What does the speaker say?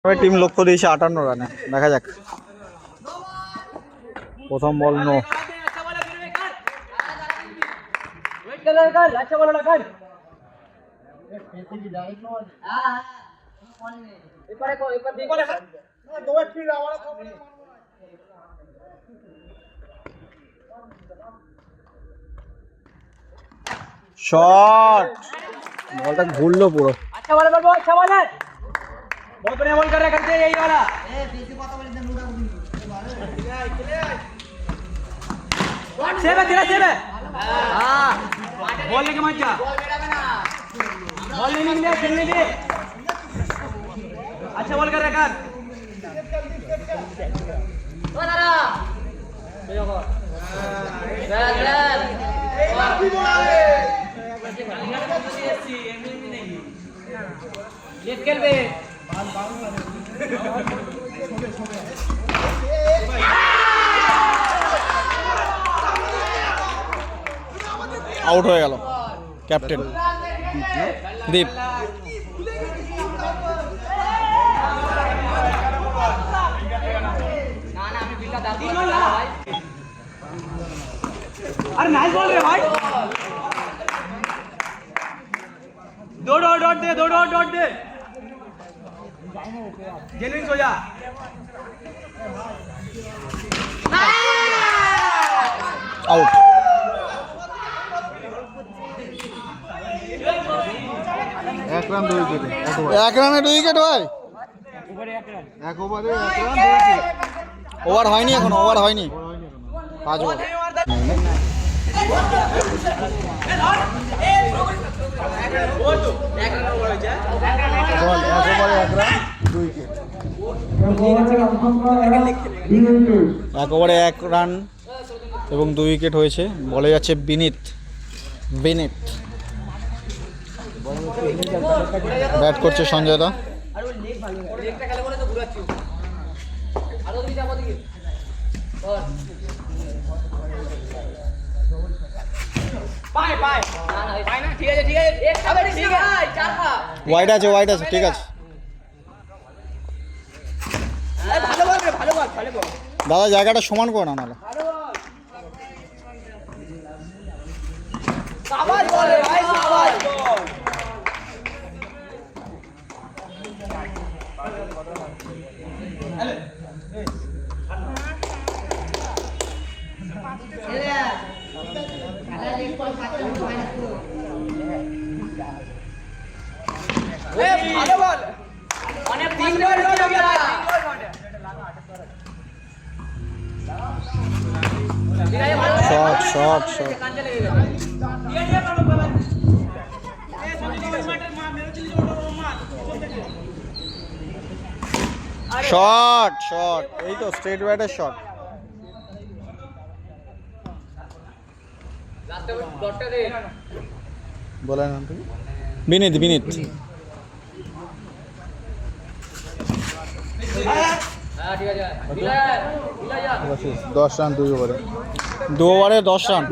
Team লক্ষ্য দিয়েছে 58 রানে, দেখা যাক। প্রথম বল নো। শট, বলটা ঘুরলো পুরো। अच्छा वाला बॉल, अच्छा वाला बहुत बढ़िया बॉल कर रहा है, करते यही वाला सेव है, तेरा सेव है। हाँ बॉल लेके मत जा, बॉल लेने के लिए खेलने के लिए अच्छा बॉल कर रहा है। कर আউট হয়ে গেল ক্যাপ্টেন দীপ। अरे नाइस बॉल रे भाई, दो डॉट दे, दो डॉट दे, जेनुइन हो जा। আউট। এক রান 2 উইকেট। এক রানে 2 উইকেট ভাই, এক ওভারে এক রান 2 উইকেট। ওভার হয়নি এখনো, ওভার হয়নি। 5 ওভার। বল এক ওভারে এক রান 2 উইকেট। এক ওভারে 1 রান এবং 2 উইকেট হয়েছে। বলে যাচ্ছে বিনীত। ব্যাট করছে সঞ্জয় দা। ওয়াইড আছে, ওয়াইড আছে, ঠিক আছে দাদা, জায়গাটা সমান করে না নাহলে। Shot shot shot shot shot, এই তো স্ট্রেট ব্যাটের শট। বলেন বিনীত। 10 রান 2 ওভারে। 2 ওভারে 10 রান।